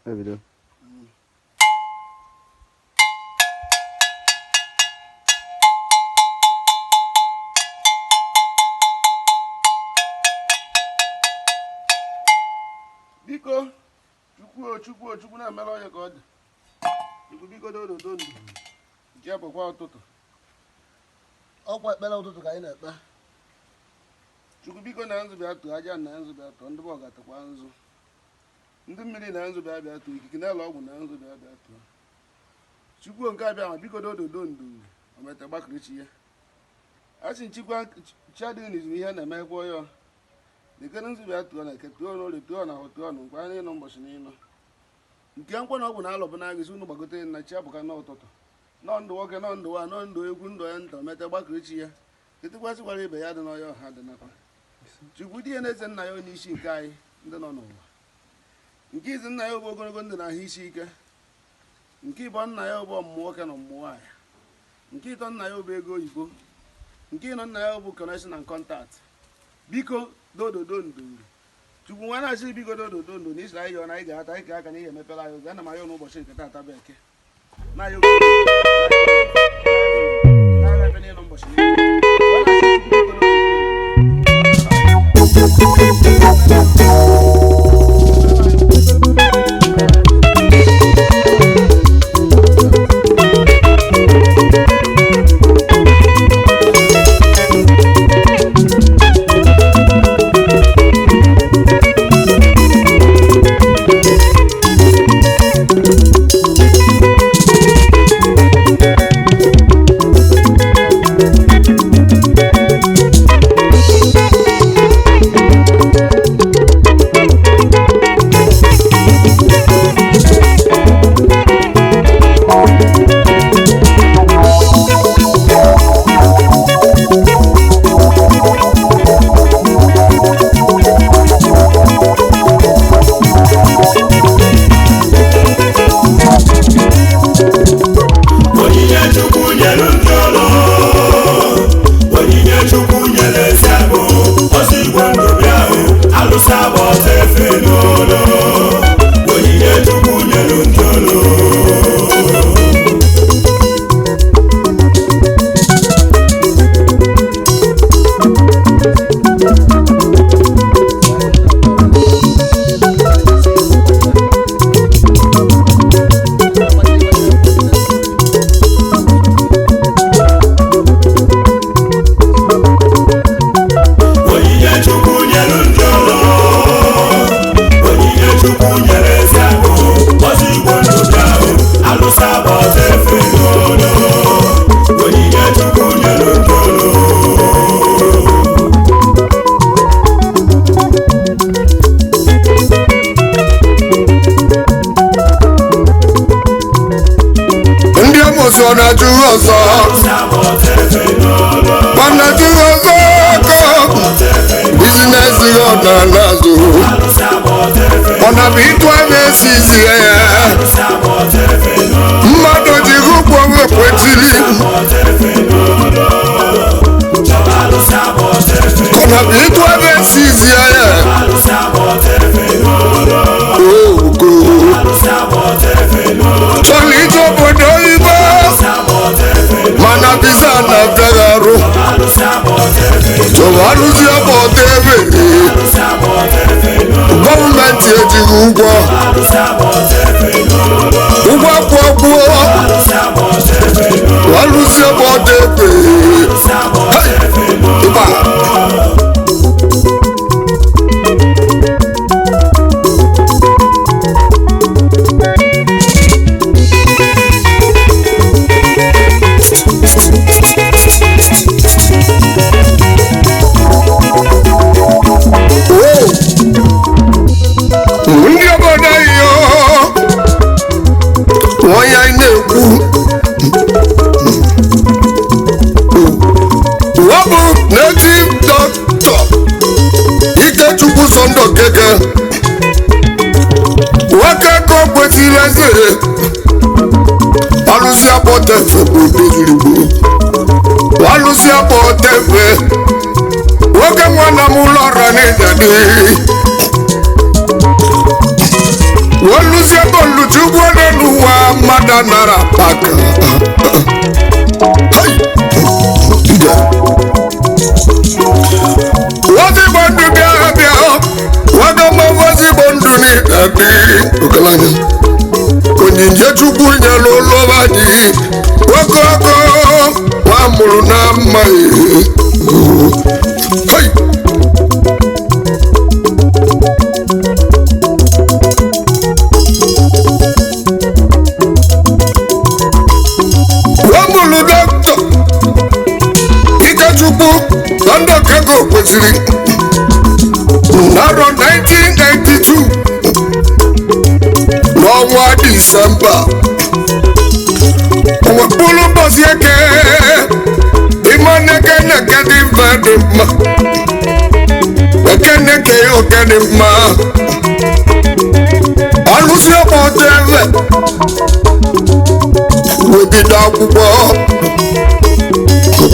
Ebido. Biko, chukwu na-emere onye ka ọ dị. Biko dodo ndụ. Nke bụkwa ụtụtụ. Ọkwa ekpere ụtụtụ ka anyị na-ekpe. Chukwu biko na nzu bịa tụọ aja na nzu bịa tụọ ndị bụ ọgatakwa nzu. Ndị mmiri na nzu bịa tụọ ikike na-ele ọgwụ na nzu bịa tụọ. Chukwu nke abịa ma biko dodo ndụ omete gbakirichi ya. A sị nchikwa chadịghị n'izu ihe na-emekwa ya. Dịka nzu bịa tụọ na eke tụọ n'orie tụọ na ahụ tụọ n'ụkwa anyị nọ mbọchị n'ịnọ. Nke nkwa na ọgwụ na-alọbụ na-agụ isi unu gbagote na chi abụka n'ụtụtụ. Nọ ndụ nwoke nọ ndụ nwa nọ ndụ egwu ndụ ya nta omete gbakirichi ya. Ketịkwasịkwara ibe ya dị n'ọya ọha dị nakwa. Chukwu dị ya na-eze nna ya n'isi nke anyị ndị nọ n'ụwa. Nke izi nna ya bụ ogologo ndụ na ahụ isi ike. Nke ịbọ nna ya bụ ọmụmụ nwoke na ọmụmụ nwaanyị. Nke ịtọ nna ya bụ ego oyibo. Nke ịnọ nna ya bụ connection and contact. Biko dododo ndụ. Chukwu nwa na-achị biko dododo ndụ na Israel yọ na anyị ga-ata anyị ka aka na ihe emepela anyị oge ana m ayọ n'ụbọchị nke taata bụ eke. Na ya gọọmenti ejighị ụgwọ kwụọ alụzi ebe ọ dị Walusia potefe Woke mwana mulora ni jadi oluzie oluchukwu n'ụwa mmadụ nara paka wazigbo ndụ bịa bịa wagoma wazigbo ndụ n'ịdadị ogalanya onyinye chukwu nyere ụlọba dị ogogo nwa mụrụ na mma wamụrụ dọkịta Ikechukwu London Kego kwesịrị n'arọ 1992 n'ọnwa Disemba mkpụrụ ụbọchị eke ịmaneke neke dị mfe dị mma ekeneke oke dị mma alụsị ọkpọta ebe webido akwụkwọ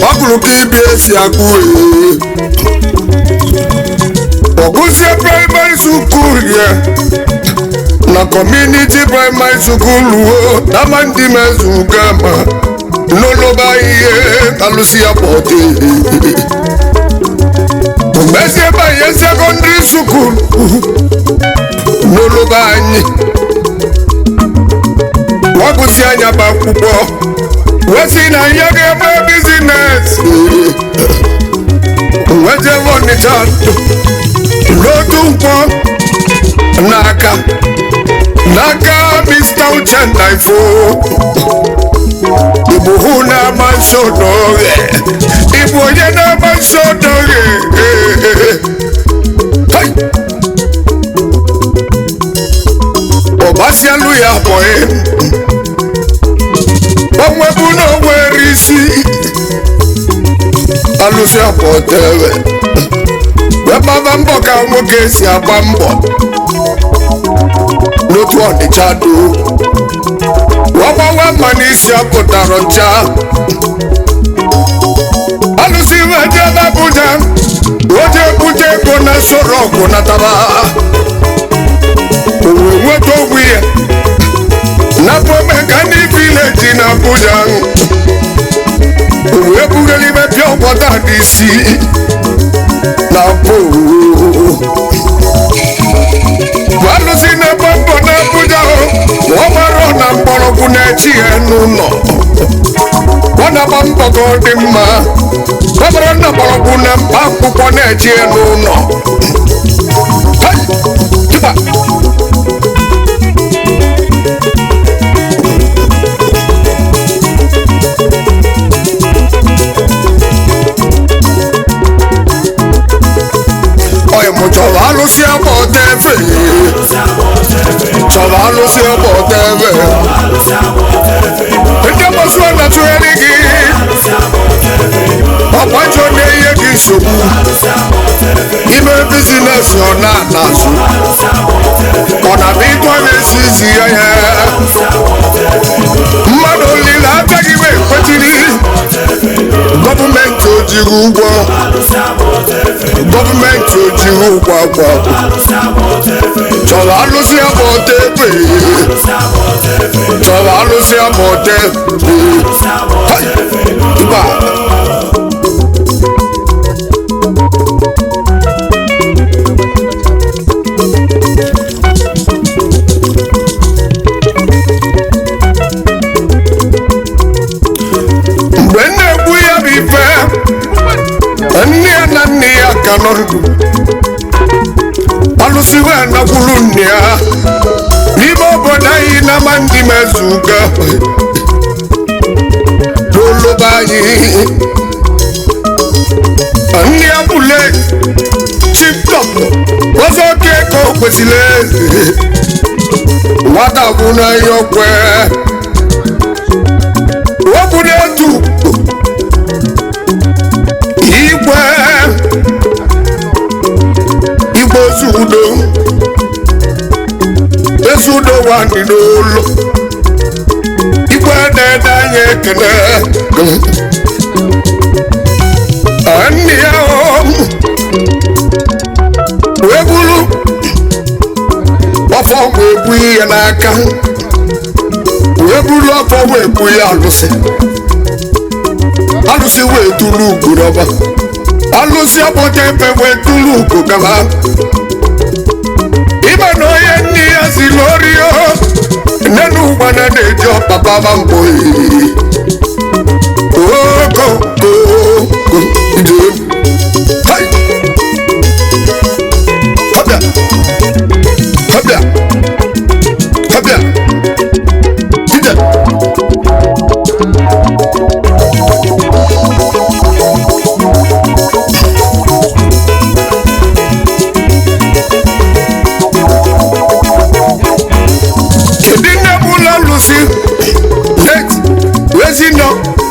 ọ gụrụ ka ibi esi agụ ọgụzie praịmarị sukul ya na kọmuniti praịmarị sukul ruo nama ndị mezugama n'ụlọba ihe alụsị ya pọte omezie banye sekọndịrị sukul n'ụlọba anyị wagụsi anya bụ akwụkwọ wesi na ya ga-eme bizines wejebe Ọnịcha n'otu nkwọ n'aka Mr. Uchenna Ifo Igbo hụ na-ama nsọdọghe Igbo onye na-ama nsọdọghe ọgbasialụ ya bọghị onwebu na onwere isi alụsị apọtebe webaba mbọ ka nwoke si agba mbọ n'otu Ọnịcha do wagbawa mma n'isi apụtara ncha alụsị wejebe Abuja oje ebute ego na soro ọgụ nataba owe nweta ogwu ya na Pomegani Village na Abuja owe bugelibe pịa ọgbọta dị isi na po alụsị na-ebe mbọ na Abuja ọ mara na mgbọrọgwụ na-echi ya n'ụlọ ọ na-agba mbọ ka ọ dị mma ọ mara na mgbọrọgwụ na mkpa akwụkwọ na-echi ya n'ụlọ chọrọ alụsị agbọta efe chọrọ alụsị agbọta efe ndị mọsụọ na-atụgharị gị ọgbajọ na-enye gị nsogbu ime bizines ọ na-azụ ọ na-abụ ịgụ na-esi izi ya ya mmadụ olile agaghị m ekwetiri gọọmenti ojighị ụgwọ gọọmenti ojighị ụgwọ agwọ chọrọ alụsị agbọta ebe chọrọ alụsị agbọta ebe mgbe na-egbu ya bụ ife nne ya na nne ya ka nọ ndụ alụsị wee nakwuru nne ya n'ime obodo anyị na ama ndị mezuga n'ụlọba anyị nne ya bụle chief doctor ọzọ oke ka o kwesịrị eze nwata bụ n'anya okwe wepụ n'etu igwe Zudo Ezudo wani n'ụlọ igwe na-ede anyị ekele nne ya wee bụrụ ọfọ wee bu ihe n'aka wee buru ọfọ wee bu ya alụsị wee tụrụ ugo rọba alụsị abụta ebe wee tụrụ ugo gaba ịma na onye nne ya si n'orio nenu ụgbana na-eji ọpapa ma mbọ oko ide hai habia habia habia ide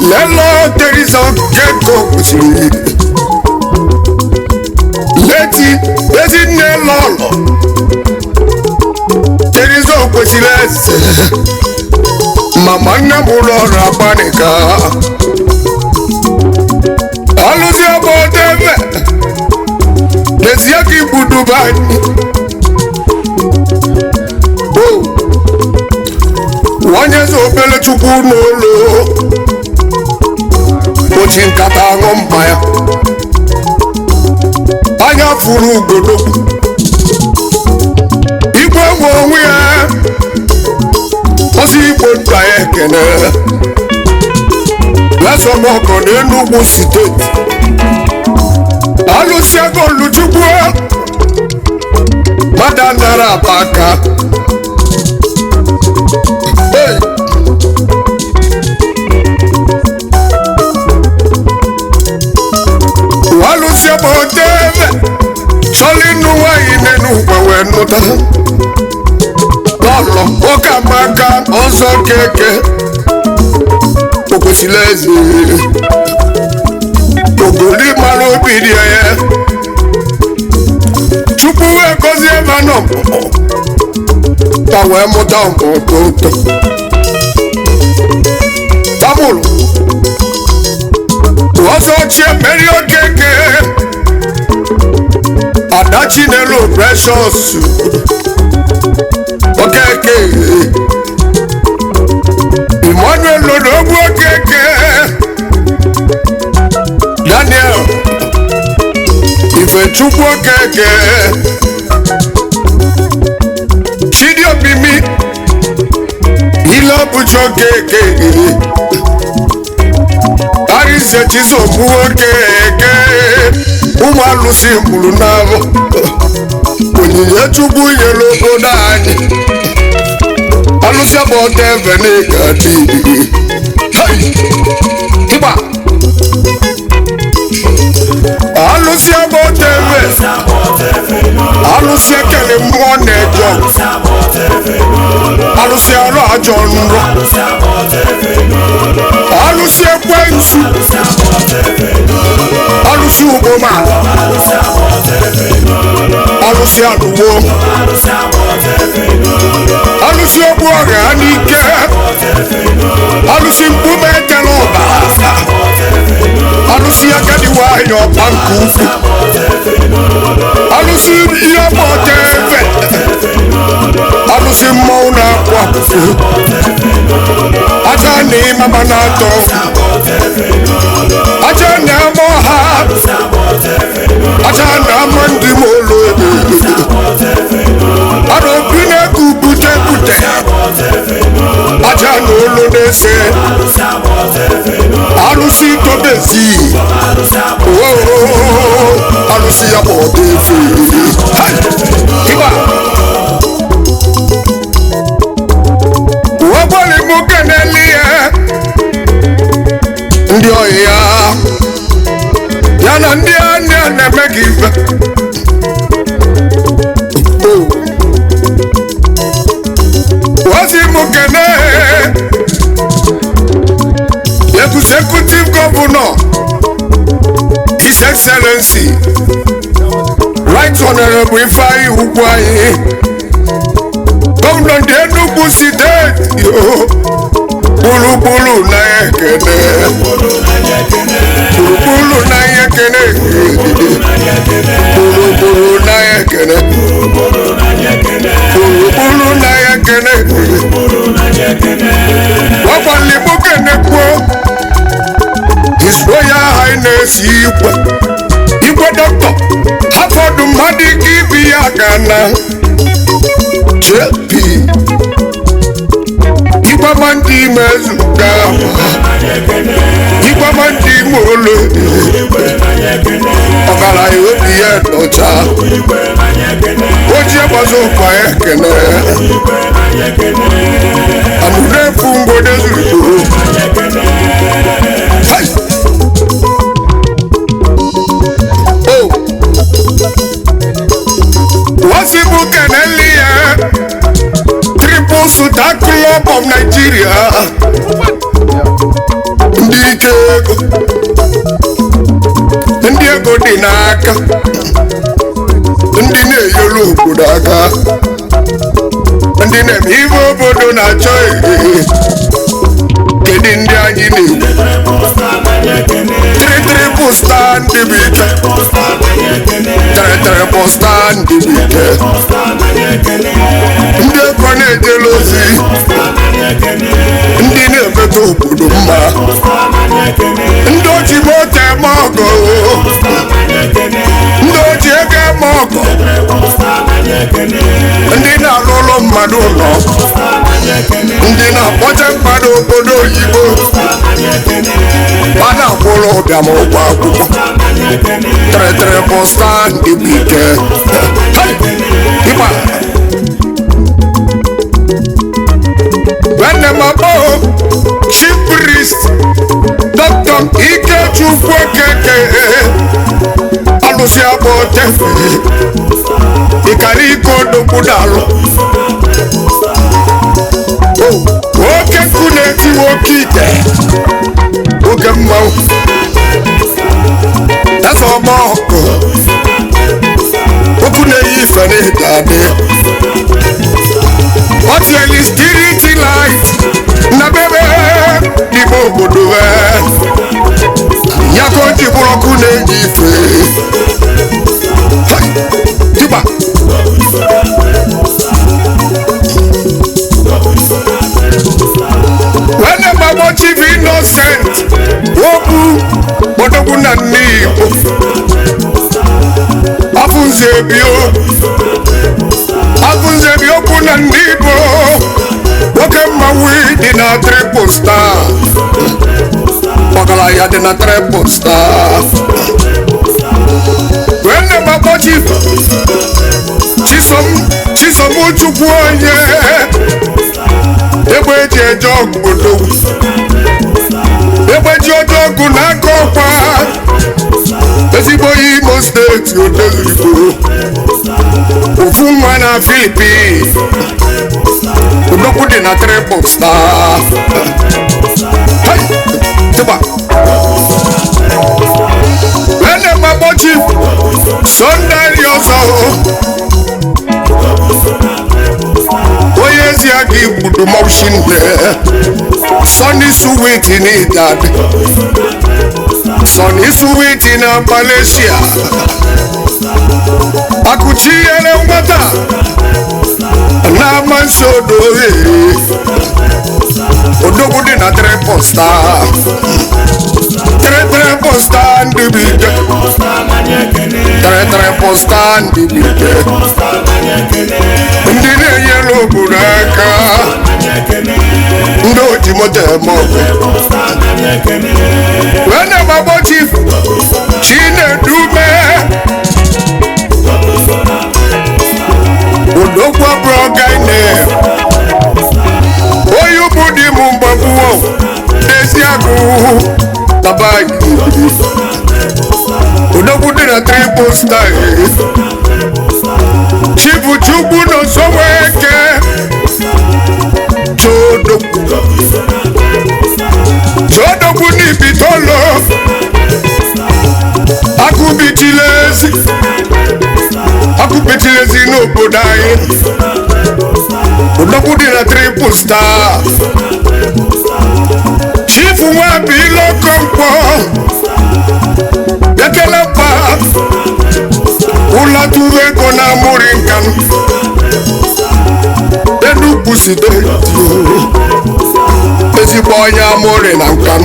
lelo terisa keko kusiri leti ezine lolo terisa kusiri ese mama nne m ụlọ ọrụ agbanika alụzi obodo ebe lezie ka ibu Dubai onye zo obele chukwu n'ụlọ ochi nkata aṅụ mmanya anya furu ugodogwu igwe nwe onwe ya ozi igbo nta ya ekene lesomọkọ n'Enugu steeti alụsị ego Oluchukwu mmadụ nara aba aka alụsị obodo ebe chọrọ ịnụ nwanyị n'enu ugwe wee nụta n'ọlọ nwoke amaka ọzọ keke o kwesịrị eze ogoli mara obi dị ya Chukwu wee gọzie ebe nọ ta wee mụta mkpọtọ tabụlụ ọzọ chie meri okeke adachi n'elu precious okeke Emmanuel Lodogwu okeke Daniel Ifechukwu okeke Chidiobimi Ilobuchi okeke Arise Chizobu okeke ụmụ alụsị mụrụ n'ahụ onyinye Chukwu nyere obodo anyị alụsị abụọta ebe n'ịga dị ịgba alụsị abụọta ebe alụsị ekele mmụọ na-eje alụsị arụ ajọ nrọ alụsị ekwensu alụsị ugboma alụsị alụwo alụsị ogbu ọrịa n'ike alụsị mkpume ekele ọba alụsị agadi nwanyị ọba nke ukwu alụsị ihe ọkpọta efe alụsị mmọnwụ na-akpụ akpụfụ aja na ịmama na-atọ aja na-ama ọha aja na-ama ndị m olu ebe ara obi na-eku bute aja na olu na-ese alụsị tobezi alụsị ya bụ ọdọ efe ịgba uwegboli mụ keneli ya ndị ọyị ya na ndị anya na-eme gị ife ozi mụ kene executive governor His Excellency Right Honorable Ifeanyi Ugwuanyi Governor ndị Enugu steeti bulu na ekene bulu na ekene bulu na ekene bulu na na-esi igwe dọkịta afọdụ mmadụ ike ibi ya gana JP Igwama ndị ime ezuga Igwama ndị ime ole ọgaranya obi ya dọcha oji agbazo ụkwa ekene amụnefu ngwode zuru wasibu keneli ya Triple Sudan Club of Nigeria ndị ike ego ndị ego dị n'aka ndị na-enyere obodo aka ndị na-eme ibe obodo na-achọ kedu ndị anyị na-ekwu Triple Star ndị bụ ike Triple Star ndị bụ ike ndị ego na-ejele ozi ndị na-emeta obodo mma ndị oji moto eme ọgọ ndị oji ego eme ọgọ ndị na-alụ ụlọ mmadụ ụlọ ndị na-akpọte mmadụ obodo oyibo a na-akwụrụ ụbịam ụgwọ akwụkwọ Triple Star ndị bụ ike ịgba When them above chief priest Dr. Ikechukwu Okeke alụsị abụọ tefe ịkara ike odogbudalu oke nkụ na-etiwe oke ite oke mmanwụ eze ọma ọkụ okwu na-eyi ife na-ede adị ọtịeli street light na bebe n'ime obodo ya ka o ji bụrụ ọkụ na-eji ife dịba wene gbagbo Chief Innocent okwu odogwu na nne Igbo afụnze bi okwu na ndị Igbo nwoke mmanwụ dị na Triple Star ọgaranya dị na Triple Star wene gbagbo Chisom Chukwu onye egbe eji eje obodo egbe ji oje ọgụ n'aka ọkwa ezigbo Imo steeti odezigbo ofu nwa na Philippines odogwu dị na Triple Star wene gbagbo Chief Sunday ọzọ onye ezi aga igbudu motion Sunny Sweet in Idad Sunny Sweet in Malaysia akuchiere nwata na mansodo odogwu dị na Triple Star Triple Star ndị bụ ike Triple Star ndị bụ ike ndị na-enyere obodo aka ndị oji moto eme ọgụ wene gbagbo Chief Chinedume odogwu abụrụ gaine onye ụbụ dị m mgbagbuo n'ezi agụ taba odogwu dị na Triple Star Chief Chukwu n'Osoweke Chodogwu n'Ibitolo akụbitilezi n'obodo anyị odogwu dị na Triple Star Chief Nwabilokonkwo ekele mkpa ụlọ tụrụ ego na amụrị nkan Enugu steeti ezigbo onye amụrị na nkan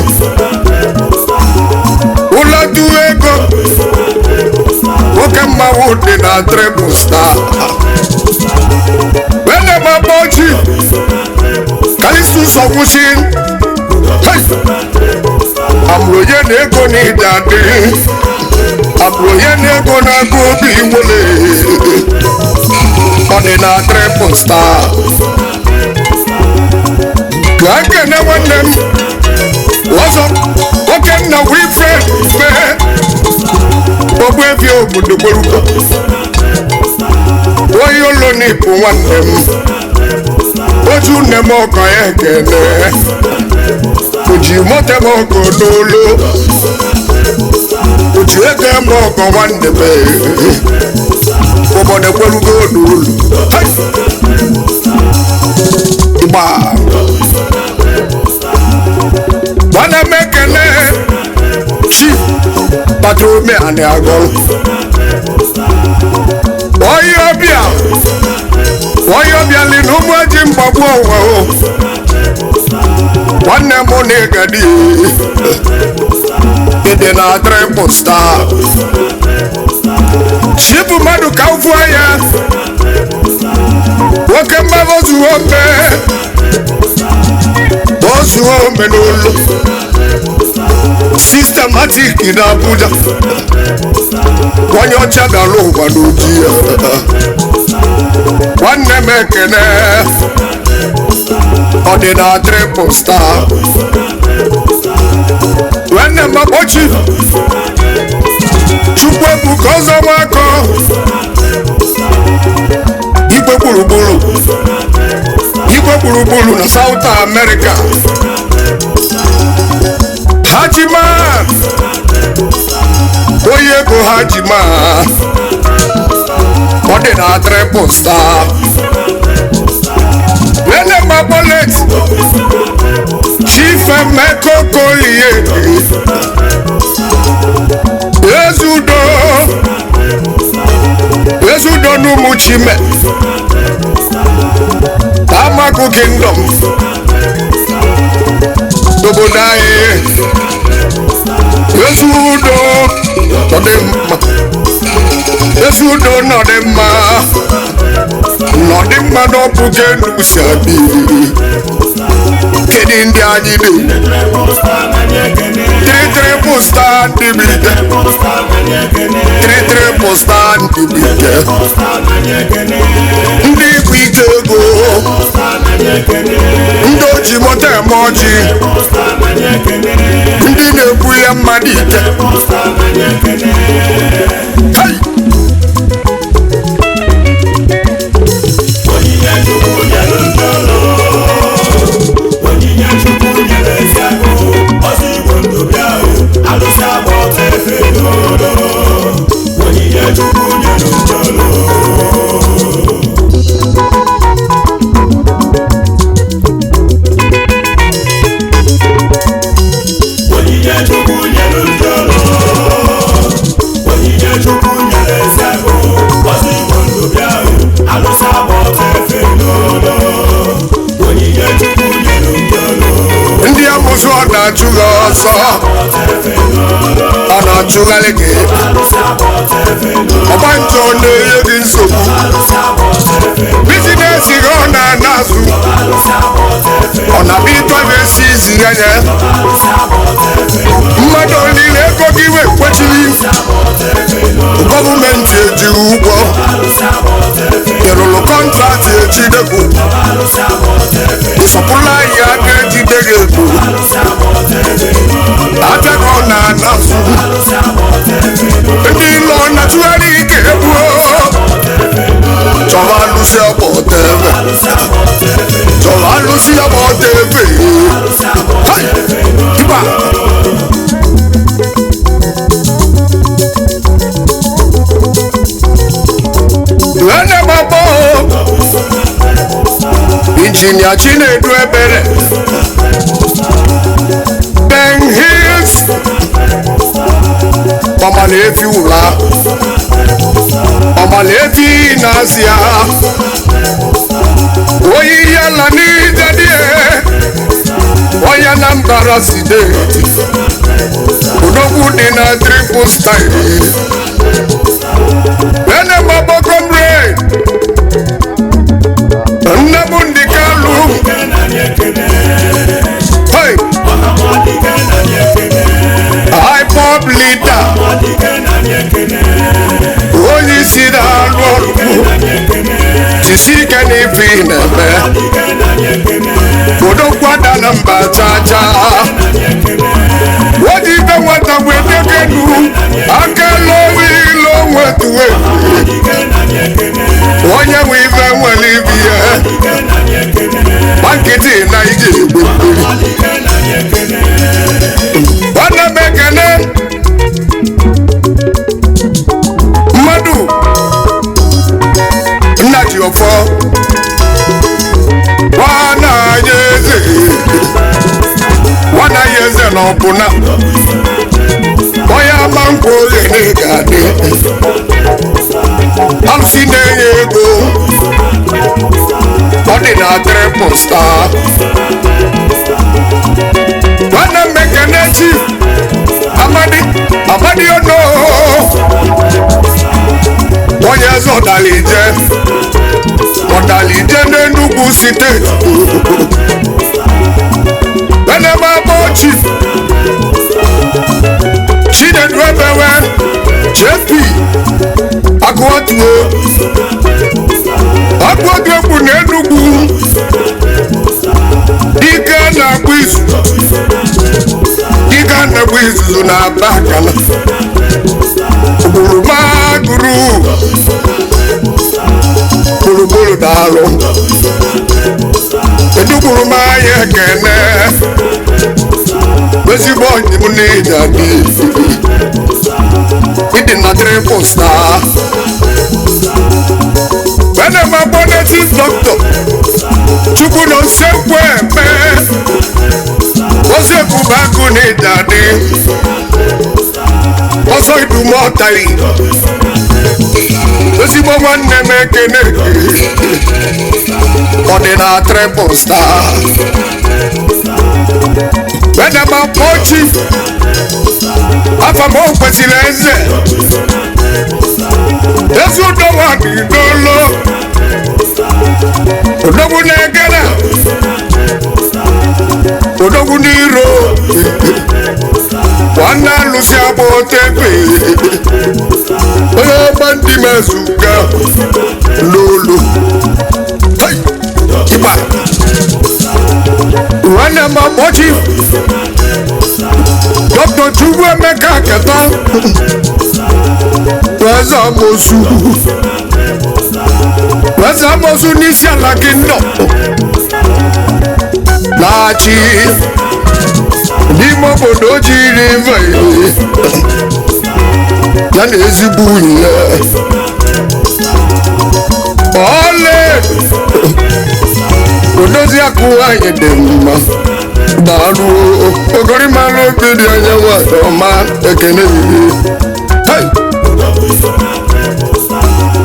ụlọ ego nwoke mmanwụ dị na triple star wene mabochi kalisu sọkwụsị amụrụ na ego na ịdị adị amụrụ na ego na-agụ obi iwole ọ dị na triple star ka nkene nwanne m ọzọ nwoke nna Wilfred mee ogbebi obodo gborugo onye ụlọ n'ịbụ nwanne m oju nne m ọkọ ya ekene oji moto m ọkọ n'olu oji ego m ọkọ nwanne m obodo gborugo n'ụlọ ịgba nwanne m ekene chief Patrome ani agọrụ onye ọbịa li na ụmụ eji mgbagbu onwe o nwanne m na ịgadi ịdị na triple star chibu mmadụ ka ụfụ anya nwoke mmadụ ozuo ome n'ụlọ systematic in Abuja onye ọcha gara ụwa n'oji ya nwanne m ekene ọ dị na triple star nwanne m akpọchi chukwu ebuka ọzọ nwakọ igwe gburugburu na South America Hajiman onye ego Hajiman ọ dị na triple star wene mabolet Chief Emeka Okolie ezudo n'ụmụ Chime Amaku Kingdom obodo anyị ezudo nọdị mma n'ọpụ kenu si abi kedu ndị anyị dị triple star ndị bide triple star ndị bide ndị ikwu ike ego ndị oji moto eme ọjị ndị na-ekwu ya mmadụ ike ndị amụsụ ọ na-achụghị ọsọ ọ na-achụgharị gị ọgbanje ọ na-enye gị nsogbu bizinesi gị ọ na-ana azụ ọ na-abịa ịtọba esi izi anya mmadụ niile ego gị wee kwechiri gọọmenti ejighị ụgwọ ịrụrụ kọntraktị ejidegwu ịsọpụla ya ga-ejide gị ego abịago na azụ ndị ilo na-achụgharị ike egbuo chọrọ alụsị ọgbọtebe Injinia Chinedu Ebere Ben Hills Ọmọlefi Ula Ọmọlefi Nazia Oyi yala ni dadie Oya Anambra State Odogwu odogwu dị na triple style ene magbogom rain nne m ndị Kalu hey high pop leader onye isi na-alụ ọrụ jisi ike n'ife ị na-eme odokwada na mba chacha wadi ibe nwata wedegenu akala ilo nwetuwe onye nwe ibe nwere ibi ya makịtị na ije egbe nwanne m ekene mmadụ nna ji ọfọ nwana ya eze na ọbụna onye ama nkwa oghene ga-adị alụsị na-enye ego ọ dị na triple star nwanne m ekene chief amadi ono onye eze ọdalije n'Enugu steeti ene m abụ chief Chinedu Ebewe JP Agụọtuo egwu n'Enugu dike na-agba izuzu na Abakala gburugburu gburugburu daalụ edugburu m anya ekene ezigbo onye m na-eji adị ịdị na triple star ene m abụ native doctor chukwu na osekwu eme osekwu bụ akụ na-eji adị ọzọ idumọtari ezigbo nwanne m ekene ọ dị na triple star ene m abụ chief afọ m kwesịrị eze ezi udowa dị n'ụlọ odogwu na-egara odogwu n'iro nwanne alụsị abụ otepe onye ọgba ndị mezuga n'olu nwanne m akpọchi Dr. Chukwuemeka Keta eze amosu n'isi ala kingdom na-achị n'ime obodo jiri ive ya na ezigbo unyi ole odozi akụ anyị dị mma daalụ ogorimalụ obi dị onye nwata ọma ekene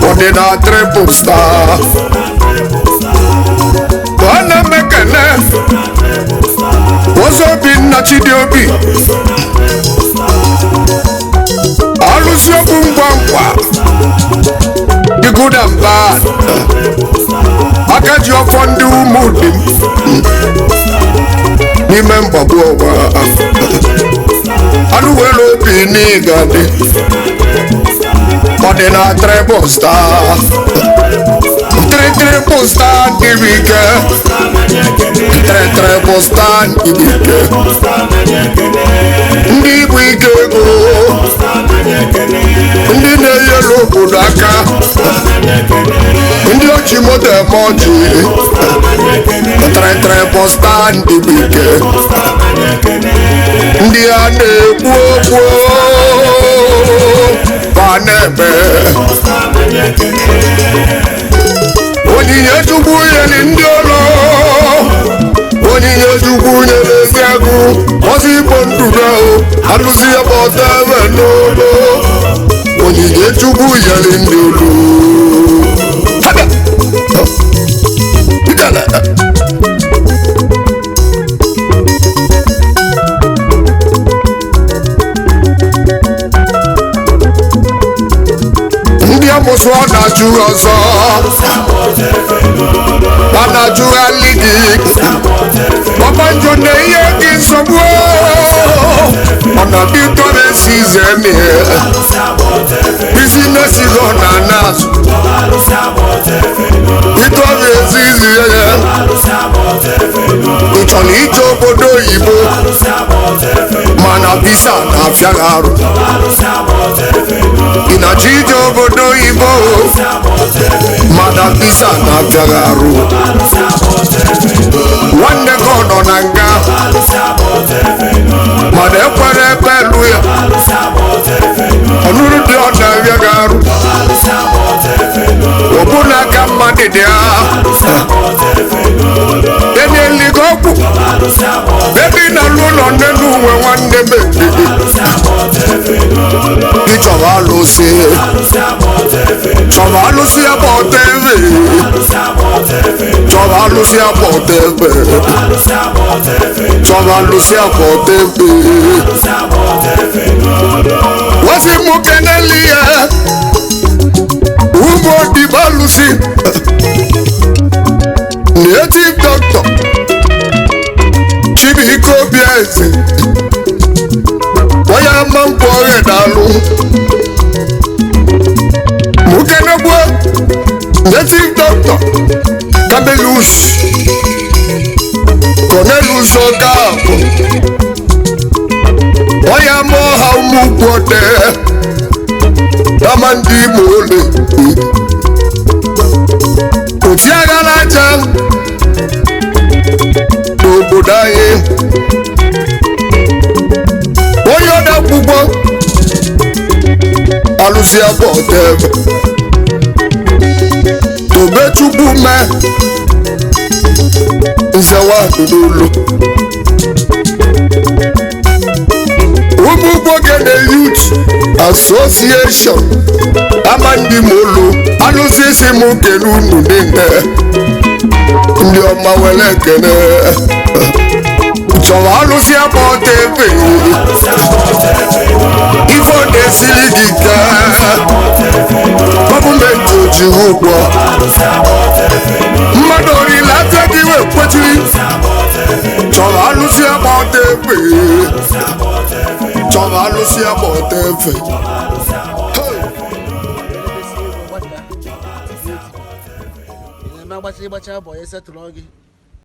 ọ dị na triple star ọ na-emekene Ozobinna Chidiobi alụsị okwu ngwa ngwa the good and bad aka ji ọfọ ndị ụmụdị n'ime mgbagbu ọgwa anụwere obi n'ịgadị ọ dị na triple star triple star dịrị ike triple star dịrị ike ndị ibu ike ego ndị na-enyere obodo aka ndị ochi moto eme ọchị triple star dịrị ike ndị a na-ekwu okwu ba na-eme onyinye chukwu nyere ndị ọrụ onyinye chukwu nyere ezi agụ ọsọ igbo ndụga alụsị ya bụ ọta ebe n'ụlọ onyinye chukwu nyere ndị olu otu ọ na-ajụ ọzọ ọ na-ajụghalị gị ọbanjọ na-enye gị nsogbu ọ na-adịtọ na-esi ize mie bizinesi gị ọ na-ana azụ ịtọ na-ezi izi ya ị chọrọ ije obodo oyibo mana visa na-afịa gị arụ ị na-achọ ije obodo oyibo mana visa na-afịa gị arụ nwanne gị ọ nọ na nga mana ekwere ebe elu ya ọnụrụ dị ọ na-abịa gị arụ ọbụna aka mmadụ dị enyeli gị ọgwụ ebe ị na-alụ ụlọ nne na uwe nwanne m ị chọrọ alụsị chọrọ alụsị ebe ọta ebe chọrọ alụsị ebe ọta ebe chọrọ alụsị ebe ọta ebe wasi mụ keneli ya ugbo dịba alụsị native doctor Chibuike Obieze onye ama mkpọ ọrịa daalụ mukenegbu native doctor Cornelius Ogabụ onye ama ọha ụmụugwu ode ama ndị Imo ole oti aghara aja n'obodo anyị onye ọdakwụkwọ alụsị abụ ọdebe Tobechukwu mee nzewa n'ụlọ ụmụugbo gene Youth Association ama ndị Molo alụsị isi m kene unu niile ndị ọma were ekene chọrọ alụsị abụ ọdebe ife ọ na-esiri gị ike gọọmenti oji ụgwọ mmadụ orila aka gị wee kwechiri chọrọ alụsị abụ ọdebe chọrọ alụsị abụ ọdebe na-agbacha ịgbacha abọ ya setụrụ gị